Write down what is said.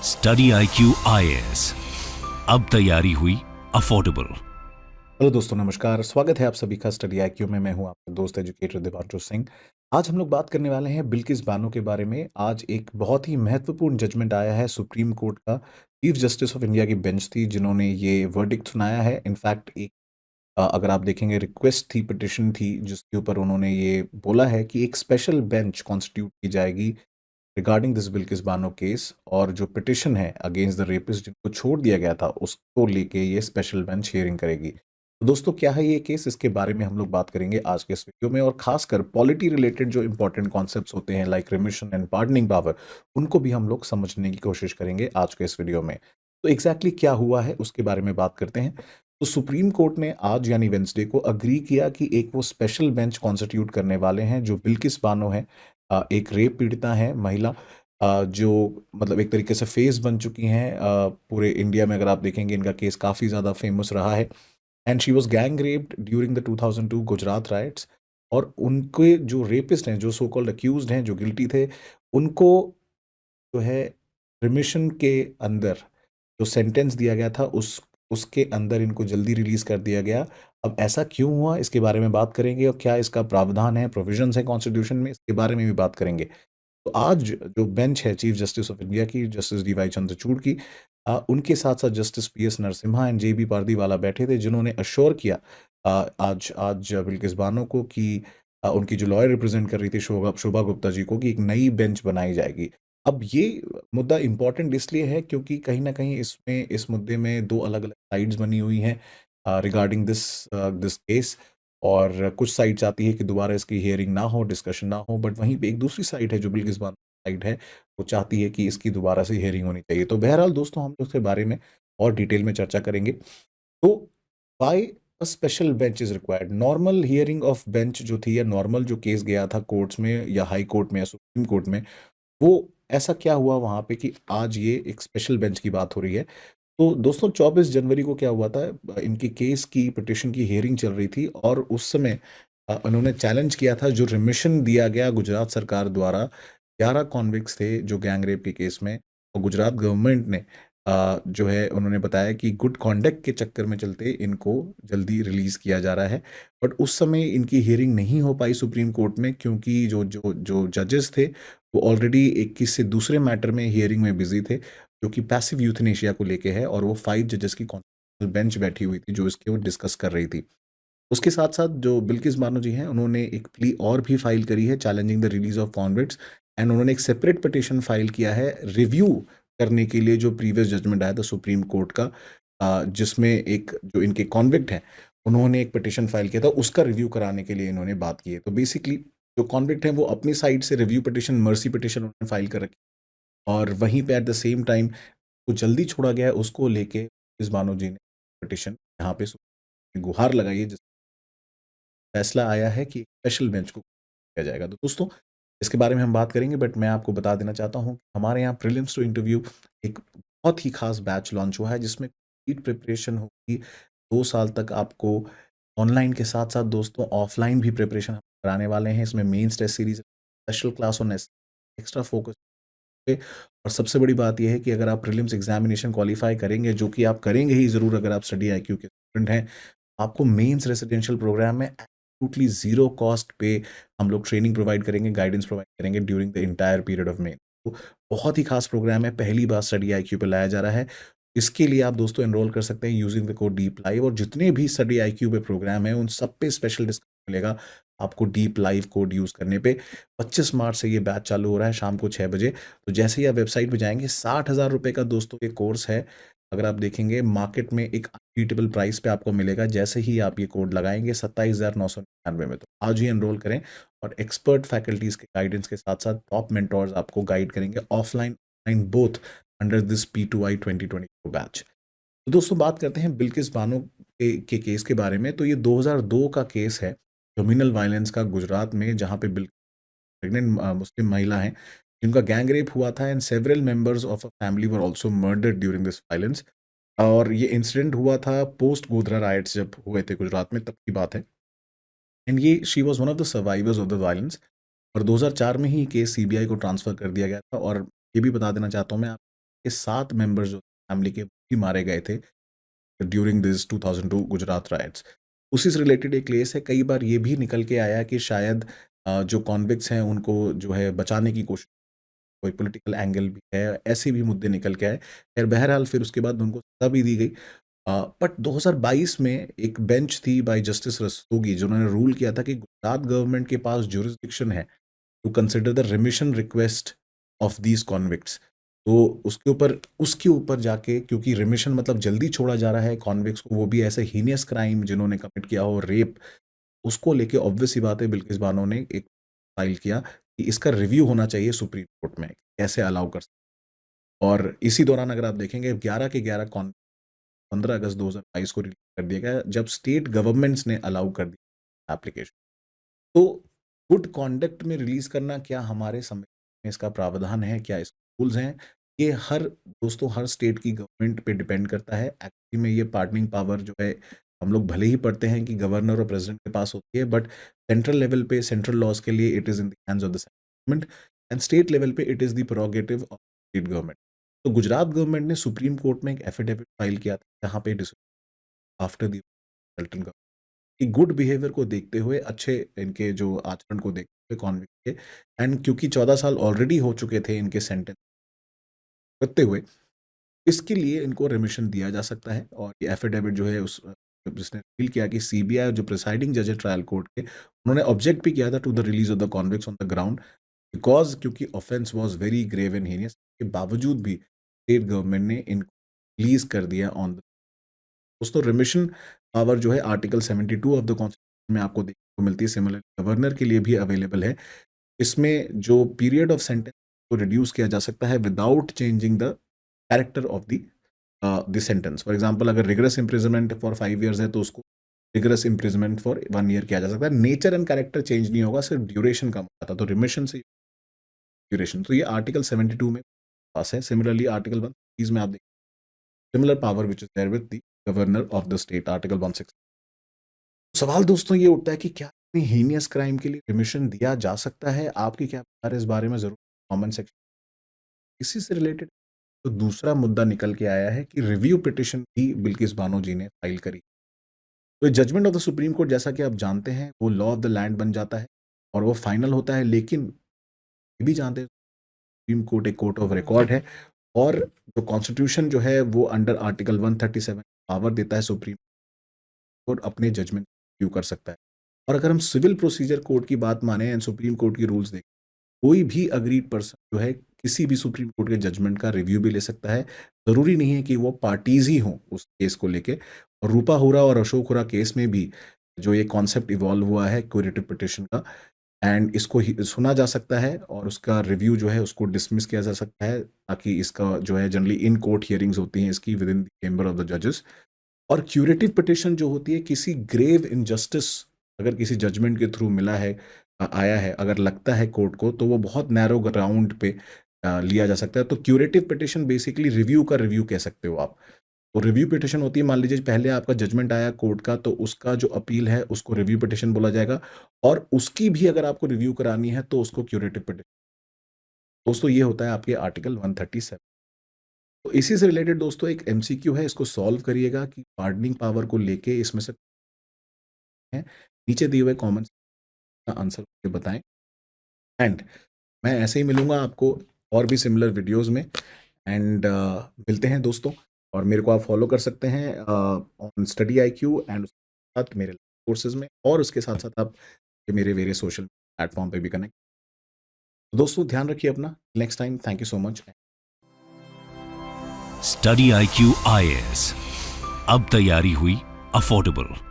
Study IQ IAS, अब तैयारी हुई अफोर्डेबल। हेलो दोस्तों, नमस्कार। स्वागत है आप सभी का स्टडी IQ में। मैं हूं आपका दोस्त एजुकेटर दिवांशु सिंह। आज हम लोग बात करने वाले हैं बिल्किस बानो के बारे में। आज एक बहुत ही महत्वपूर्ण जजमेंट आया है सुप्रीम कोर्ट का। चीफ जस्टिस ऑफ इंडिया की बेंच थी जिन्होंने ये वर्डिक्ट सुनाया है। इनफैक्ट एक अगर आप देखेंगे रिक्वेस्ट थी, पिटिशन थी, जिसके ऊपर उन्होंने ये बोला है कि एक स्पेशल बेंच कॉन्स्टिट्यूट की जाएगी regarding this Bilkis Bano case. और जो पिटिशन है अगेंस्ट द रेपिस्ट जिनको छोड़ दिया गया था उसको लेके ये स्पेशल बेंच हियरिंग करेगी। तो दोस्तों, क्या है ये केस, इसके बारे में हम लोग बात करेंगे आज के इस वीडियो में। और खासकर पॉलिटी रिलेटेड जो इंपॉर्टेंट कॉन्सेप्ट्स होते हैं like remission and pardoning power, उनको भी हम लोग समझने की कोशिश करेंगे आज के इस वीडियो में। तो एग्जैक्टली क्या हुआ है उसके बारे में बात करते हैं। तो सुप्रीम कोर्ट ने आज यानी वेंसडे को अग्री किया कि एक वो स्पेशल बेंच कॉन्स्टिट्यूट करने वाले हैं जो बिल्किस बानो है। एक रेप पीड़िता है महिला, जो मतलब एक तरीके से फेस बन चुकी हैं पूरे इंडिया में। अगर आप देखेंगे इनका केस काफ़ी ज़्यादा फेमस रहा है। And she was gang raped during the 2002 Gujarat rights. और उनके जो रेपिस्ट हैं, जो सो कॉल्ड अक्यूज्ड हैं, जो गिल्टी थे, उनको जो है रिमिशन के अंदर जो सेंटेंस दिया गया था उसके अंदर इनको जल्दी रिलीज कर दिया गया। अब ऐसा क्यों हुआ, इसके बारे में बात करेंगे। और क्या इसका प्रावधान है, प्रोविजंस है कॉन्स्टिट्यूशन में, इसके बारे में भी बात करेंगे। तो आज जो बेंच है चीफ जस्टिस ऑफ इंडिया की, जस्टिस DY चंद्रचूड़ की, उनके साथ साथ justice PS Narasimha and JB Pardiwala बैठे थे, जिन्होंने अश्योर किया आज आज बिल्किस बानो को कि उनकी जो लॉयर रिप्रेजेंट कर रही थी शोभा शोभा गुप्ता जी को, कि एक नई बेंच बनाई जाएगी। अब ये मुद्दा इम्पोर्टेंट इसलिए है क्योंकि कहीं ना कहीं इसमें इस मुद्दे में दो अलग अलग साइड्स बनी हुई हैं रिगार्डिंग दिस दिस केस। और कुछ साइड चाहती है कि दोबारा इसकी हियरिंग ना हो, डिस्कशन ना हो, बट वहीं पे एक दूसरी साइड है जो बिल्किस बानो साइड है, वो चाहती है कि इसकी दोबारा से हियरिंग होनी चाहिए। तो बहरहाल दोस्तों, हम लोग इसके बारे में और डिटेल में चर्चा करेंगे। तो why a special bench is required. Normal hearing of bench जो थी, या नॉर्मल जो केस गया था कोर्ट्स में या हाई कोर्ट में या सुप्रीम कोर्ट में, वो ऐसा क्या हुआ वहां पे कि आज ये एक स्पेशल बेंच की बात हो रही है। तो दोस्तों, 24 जनवरी को क्या हुआ था, इनकी केस की पिटिशन की हियरिंग चल रही थी और उस समय उन्होंने चैलेंज किया था जो रिमिशन दिया गया गुजरात सरकार द्वारा। 11 कॉन्विक्ट्स थे जो गैंग रेप के केस में, और गुजरात गवर्नमेंट ने जो है उन्होंने बताया कि गुड कॉन्डक्ट के चक्कर में चलते इनको जल्दी रिलीज किया जा रहा है। बट उस समय इनकी हियरिंग नहीं हो पाई सुप्रीम कोर्ट में, क्योंकि जो जो जो जजेस थे वो ऑलरेडी एक किसी दूसरे मैटर में हियरिंग में बिजी थे, जो कि पैसिव यूथनेशिया को लेके है। और वो 5 जजेस की कॉन्स्टिट्यूशनल बेंच बैठी हुई थी जो इसके वो डिस्कस कर रही थी। उसके साथ साथ जो बिल्किस बानो जी हैं, उन्होंने एक प्ली और भी फाइल करी है challenging the release of convicts. And उन्होंने एक सेपरेट पिटिशन फाइल किया है रिव्यू करने के लिए जो प्रीवियस जजमेंट आया था सुप्रीम कोर्ट का, जिसमें एक जो इनके कॉन्विक्ट हैं उन्होंने एक पिटिशन फाइल किया था, उसका रिव्यू कराने के लिए इन्होंने बात की है। तो बेसिकली जो कॉन्विक्ट हैं वो अपनी साइड से रिव्यू पिटिशन, मर्सी पिटिशन उन्होंने फाइल कर रखी। और वहीं पे एट द सेम टाइम वो जल्दी छोड़ा गया है, उसको लेके इस बानो जी ने पिटिशन यहाँ पे गुहार लगाई है, जिस फैसला आया है कि स्पेशल बेंच को किया जाएगा। तो दोस्तों, इसके बारे में हम बात करेंगे, बट मैं आपको बता देना चाहता हूँ कि हमारे यहाँ प्रीलिम्स टू इंटरव्यू एक बहुत ही खास बैच लॉन्च हुआ है, जिसमें कंप्लीट प्रिपरेशन होगी। 2 साल तक आपको ऑनलाइन के साथ साथ दोस्तों ऑफलाइन भी प्रिपरेशन कराने वाले हैं। इसमें mains test series, special class on extra focus पे। और सबसे बड़ी बात यह है कि अगर आप प्रीलिम्स एग्जामिनेशन क्वालिफाई करेंगे, जो कि आप करेंगे ही ज़रूर अगर आप स्टडी IQ के स्टूडेंट हैं, आपको मेंस रेसिडेंशियल प्रोग्राम में एब्सोल्युटली जीरो कॉस्ट पे हम लोग ट्रेनिंग प्रोवाइड करेंगे, गाइडेंस प्रोवाइड करेंगे during the entire period of main. तो बहुत ही खास प्रोग्राम है, पहली बार स्टडी IQ पे लाया जा रहा है। इसके लिए आप दोस्तों एनरोल कर सकते हैं using the code deep live. और जितने भी स्टडी IQ पे प्रोग्राम है उन सब पे स्पेशल डिस्काउंट मिलेगा आपको डीप लाइव कोड यूज करने पे। 25 मार्च से ये बैच चालू हो रहा है शाम को 6 बजे। तो जैसे ही आप वेबसाइट पे जाएंगे, 60,000 रुपए का दोस्तों ये कोर्स है। अगर आप देखेंगे मार्केट में एक अनबीटेबल प्राइस पे आपको मिलेगा जैसे ही आप ये कोड लगाएंगे 27,999 में। तो आज ही एनरोल करें। और एक्सपर्ट फैकल्टीज के गाइडेंस के साथ साथ टॉप मेंटोर्स आपको गाइड करेंगे offline online both under this P2I 2024 batch. तो दोस्तों, बात करते हैं बिल्किस बानो के केस के बारे में। तो ये 2002 का केस है कम्युनल वायलेंस का गुजरात में, जहाँ पे प्रेग्नेंट मुस्लिम महिला हैं जिनका गैंग रेप हुआ था and several members of a family were also murdered during this violence. और ये इंसिडेंट हुआ था पोस्ट गोधरा राइट्स जब हुए थे गुजरात में, तब की बात है। एंड ये she was one of the survivors of the violence. और 2004 में ही केस CBI को ट्रांसफर कर दिया गया था। और ये भी बता देना चाहता हूँ मैं, के 7 मेंबर्स जो फैमिली के, वो भी मारे गए थे ड्यूरिंग दिस 2002 गुजरात राइट्स। उसी से रिलेटेड एक केस है। कई बार ये भी निकल के आया कि शायद जो कॉन्विक्ट्स हैं उनको जो है बचाने की कोशिश, कोई पॉलिटिकल एंगल भी है, ऐसे भी मुद्दे निकल के आए। खैर बहरहाल फिर उसके बाद उनको सज़ा भी दी गई। बट 2022 में एक बेंच थी बाय जस्टिस रस्तोगी, जिन्होंने रूल किया था कि गुजरात गवर्नमेंट के पास ज्यूरिसडिक्शन है to consider the remission request of these convicts. तो उसके ऊपर जाके, क्योंकि रिमिशन मतलब जल्दी छोड़ा जा रहा है कॉन्विक्ट्स को, वो भी ऐसे हीनियस क्राइम जिन्होंने कमिट किया हो, रेप, उसको लेके ऑब्वियस सी बात है बिल्किस बानो ने एक फाइल किया कि इसका रिव्यू होना चाहिए सुप्रीम कोर्ट में, कैसे अलाउ कर सकते। और इसी दौरान अगर आप देखेंगे 11 के 11 कॉन 15 अगस्त 2022 को रिलीज कर दिया गया, जब स्टेट गवर्नमेंट्स ने अलाउ कर दिया एप्लीकेशन। तो गुड कॉन्डक्ट में रिलीज करना क्या हमारे संविधान में इसका प्रावधान है, क्या इसके रूल्स हैं? ये हर स्टेट की गवर्नमेंट पे डिपेंड करता है। एक्चुअली में ये पार्डनिंग पावर जो है, हम लोग भले ही पढ़ते हैं कि गवर्नर और प्रेसिडेंट के पास होती है, बट सेंट्रल लेवल पे सेंट्रल लॉज के लिए it is in the hands of the government, and state level पे it is the prerogative of state government. तो गुजरात गवर्नमेंट ने सुप्रीम कोर्ट में एक एफिडेविट फाइल किया था, जहाँ पे आफ्टर द कि गुड बिहेवियर को देखते हुए, अच्छे इनके जो आचरण को देखते हुए कॉन्विक्ट के, एंड क्योंकि 14 साल ऑलरेडी हो चुके थे इनके सेंटेंस करते हुए, इसके लिए इनको रिमिशन दिया जा सकता है। और ये एफिडेविट जो है उस जिसने फील किया कि सीबीआई जो प्रिसाइडिंग जज है ट्रायल कोर्ट के, उन्होंने ऑब्जेक्ट भी किया था to the release of the convicts on the ground, because क्योंकि offence was very grave and heinous, के बावजूद भी स्टेट गवर्नमेंट ने इनको रिलीज कर दिया ऑन द। दोस्तों रिमिशन पावर जो है आर्टिकल 72 ऑफ द कॉन्स्टिट्यूशन में आपको देखने को मिलती है, सिमिलर गवर्नर के लिए भी अवेलेबल है। इसमें जो पीरियड ऑफ सेंटेंस को रिड्यूस किया जा सकता है without changing the character of the sentence. For example अगर रिगरस इम्प्रिजनमेंट फॉर 5 इयर्स है तो उसको रिगरस इम्प्रिजनमेंट फॉर 1 ईयर किया जा सकता है। नेचर एंड कैरेक्टर चेंज नहीं होगा, सिर्फ ड्यूरेशन कम होता था। तो रिमिशन से ड्यूरेशन, तो ये आर्टिकल 72 में पास है। सिमिलरली आर्टिकल 1 में आप देखिए similar power which is there with the governor of the state, article 160। सवाल दोस्तों ये उठता है कि क्या इतनी हीनियस क्राइम के लिए रिमिशन दिया जा सकता है? आपकी क्या विचार है इस बारे में? जरूर कमेंट सेक्शन। इसी से रिलेटेड तो दूसरा मुद्दा निकल के आया है कि रिव्यू पिटिशन भी बिल्किस बानो जी ने फाइल करी। तो judgment of the supreme court, जैसा कि आप जानते हैं, वो लॉ ऑफ द लैंड बन जाता है और वो फाइनल होता है। लेकिन ये भी जानते हैं सुप्रीम कोर्ट एक कोर्ट ऑफ रिकॉर्ड है, और जो कॉन्स्टिट्यूशन जो है वो अंडर आर्टिकल 137 पावर देता है सुप्रीम कोर्ट अपने जजमेंट रिव्यू कर सकता है। और अगर हम सिविल प्रोसीजर कोर्ट की बात माने एंड सुप्रीम कोर्ट की रूल्स देखें, कोई भी अग्रीड पर्सन जो है किसी भी सुप्रीम कोर्ट के जजमेंट का रिव्यू भी ले सकता है। ज़रूरी नहीं है कि वो पार्टीज़ ही हों उस केस को लेके। और रूपा हुरा और अशोक हुरा केस में भी जो ये कॉन्सेप्ट इवॉल्व हुआ है क्यूरेटिव पिटिशन का, एंड इसको सुना जा सकता है और उसका रिव्यू जो है उसको डिसमिस किया जा सकता है, ताकि इसका जो है जनरली इन कोर्ट हियरिंग्स होती हैं इसकी with in the chamber of the जजेस। और क्यूरेटिव पिटिशन जो होती है, किसी ग्रेव इनजस्टिस अगर किसी जजमेंट के थ्रू मिला है, आया है, अगर लगता है कोर्ट को, तो वो बहुत नैरो ग्राउंड पे लिया जा सकता है। तो क्यूरेटिव पिटिशन बेसिकली रिव्यू का रिव्यू कह सकते हो आप। तो रिव्यू पिटिशन होती है, मान लीजिए पहले आपका जजमेंट आया कोर्ट का, तो उसका जो अपील है उसको रिव्यू पिटिशन बोला जाएगा, और उसकी भी अगर आपको रिव्यू करानी है तो उसको क्यूरेटिव पिटिशन। दोस्तों ये होता है आपके आर्टिकल 137। तो इसी से रिलेटेड दोस्तों एक एमसीक्यू है, इसको सॉल्व करिएगा कि पार्डनिंग पावर को लेके इसमें से है, नीचे दिए हुए कॉमेंट का आंसर करके बताएं। एंड मैं ऐसे ही मिलूंगा आपको और भी सिमिलर वीडियोस में, एंड मिलते हैं दोस्तों। और मेरे को आप फॉलो कर सकते हैं ऑन स्टडी IQ, एंड उसके साथ मेरे कोर्सेज में, और उसके साथ साथ आप मेरे वेरियस सोशल प्लेटफॉर्म पे भी कनेक्ट। दोस्तों ध्यान रखिए अपना। Next time, thank you so much. Study IQ IAS अब तैयारी हुई अफोर्डेबल।